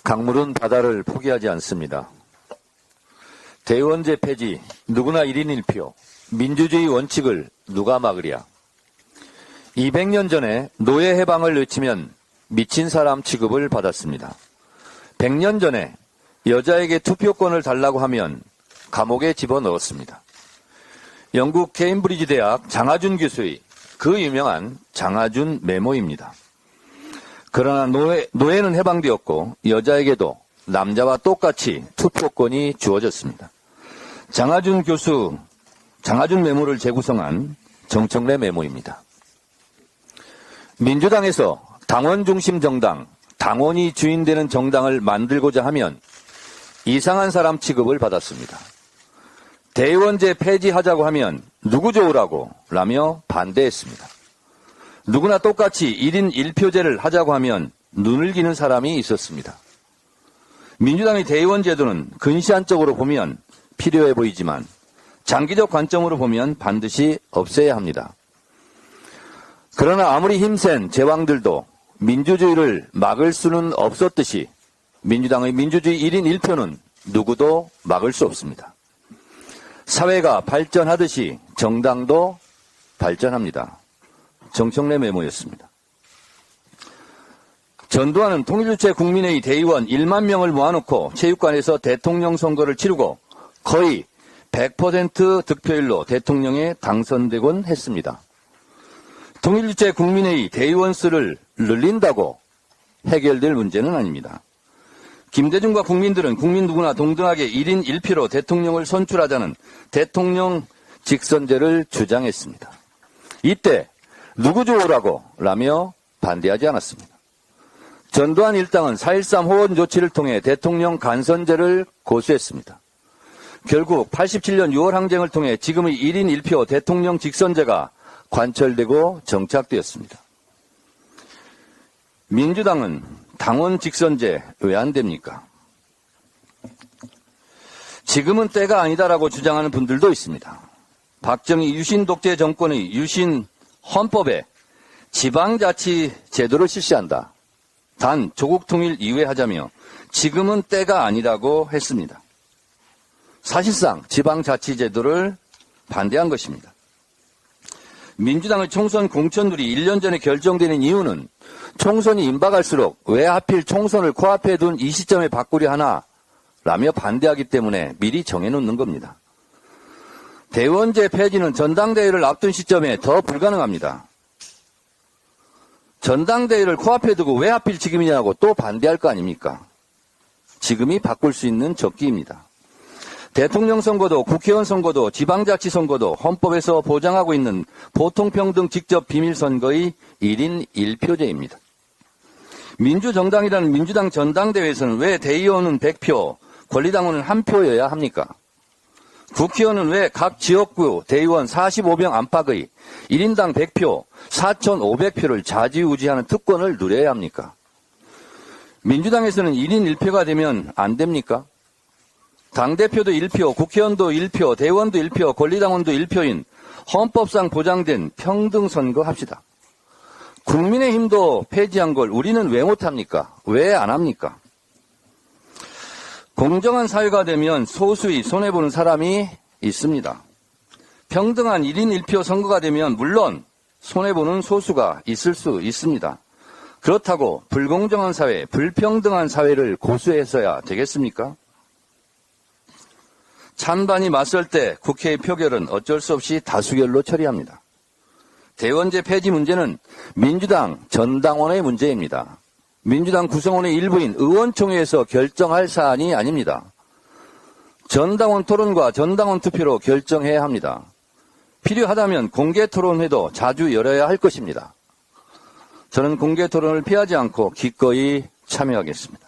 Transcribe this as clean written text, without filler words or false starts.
강물은 바다를 포기하지 않습니다. 대의원제 폐지, 누구나 1인 1표, 민주주의 원칙을 누가 막으랴. 200년 전에 노예 해방을 외치면 미친 사람 취급을 받았습니다. 100년 전에 여자에게 투표권을 달라고 하면 감옥에 집어넣었습니다. 영국 케임브리지 대학 장하준 교수의 그 유명한 장하준 메모입니다. 그러나 노예는 해방되었고 여자에게도 남자와 똑같이 투표권이 주어졌습니다. 장하준 교수, 장하준 메모를 재구성한 정청래 메모입니다. 민주당에서 당원 중심 정당, 당원이 주인되는 정당을 만들고자 하면 이상한 사람 취급을 받았습니다. 대의원제 폐지하자고 하면 누구 좋으라고 라며 반대했습니다. 누구나 똑같이 1인 1표제를 하자고 하면 눈을 기는 사람이 있었습니다. 민주당의 대의원 제도는 근시안적으로 보면 필요해 보이지만 장기적 관점으로 보면 반드시 없애야 합니다. 그러나 아무리 힘센 제왕들도 민주주의를 막을 수는 없었듯이 민주당의 민주주의 1인 1표는 누구도 막을 수 없습니다. 사회가 발전하듯이 정당도 발전합니다. 정청래 메모였습니다. 전두환은 통일주체 국민회의 대의원 1만 명을 모아놓고 체육관에서 대통령 선거를 치르고 거의 100% 득표율로 대통령에 당선되곤 했습니다. 통일주체 국민회의 대의원 수를 늘린다고 해결될 문제는 아닙니다. 김대중과 국민들은 국민 누구나 동등하게 1인 1표로 대통령을 선출하자는 대통령 직선제를 주장했습니다. 이때 누구 좋으라고 라며 반대하지 않았습니다. 전두환 일당은 4.13 호원 조치를 통해 대통령 간선제를 고수했습니다. 결국 87년 6월 항쟁을 통해 지금의 1인 1표 대통령 직선제가 관철되고 정착되었습니다. 민주당은 당원 직선제 왜 안 됩니까? 지금은 때가 아니다라고 주장하는 분들도 있습니다. 박정희 유신 독재 정권의 유신 헌법에 지방자치 제도를 실시한다. 단 조국 통일 이후에 하자며 지금은 때가 아니라고 했습니다. 사실상 지방자치 제도를 반대한 것입니다. 민주당의 총선 공천률이 1년 전에 결정되는 이유는 총선이 임박할수록 왜 하필 총선을 코앞에 둔 이 시점에 바꾸려 하나 라며 반대하기 때문에 미리 정해놓는 겁니다. 대의원제 폐지는 전당대회를 앞둔 시점에 더 불가능합니다. 전당대회를 코앞에 두고 왜 하필 지금이냐고 또 반대할 거 아닙니까? 지금이 바꿀 수 있는 적기입니다. 대통령 선거도 국회의원 선거도 지방자치 선거도 헌법에서 보장하고 있는 보통평등 직접 비밀선거의 1인 1표제입니다. 민주정당이라는 민주당 전당대회에서는 왜 대의원은 100표, 권리당원은 1표여야 합니까? 국회의원은 왜 각 지역구 대의원 45명 안팎의 1인당 100표, 4,500표를 좌지우지하는 특권을 누려야 합니까? 민주당에서는 1인 1표가 되면 안 됩니까? 당대표도 1표, 국회의원도 1표, 대의원도 1표, 권리당원도 1표인 헌법상 보장된 평등선거 합시다. 국민의힘도 폐지한 걸 우리는 왜 못합니까? 왜 안 합니까? 공정한 사회가 되면 소수의 손해보는 사람이 있습니다. 평등한 1인 1표 선거가 되면 물론 손해보는 소수가 있을 수 있습니다. 그렇다고 불공정한 사회, 불평등한 사회를 고수해서야 되겠습니까? 찬반이 맞설 때 국회의 표결은 어쩔 수 없이 다수결로 처리합니다. 대의원제 폐지 문제는 민주당 전당원의 문제입니다. 민주당 구성원의 일부인 의원총회에서 결정할 사안이 아닙니다. 전당원 토론과 전당원 투표로 결정해야 합니다. 필요하다면 공개 토론회도 자주 열어야 할 것입니다. 저는 공개 토론을 피하지 않고 기꺼이 참여하겠습니다.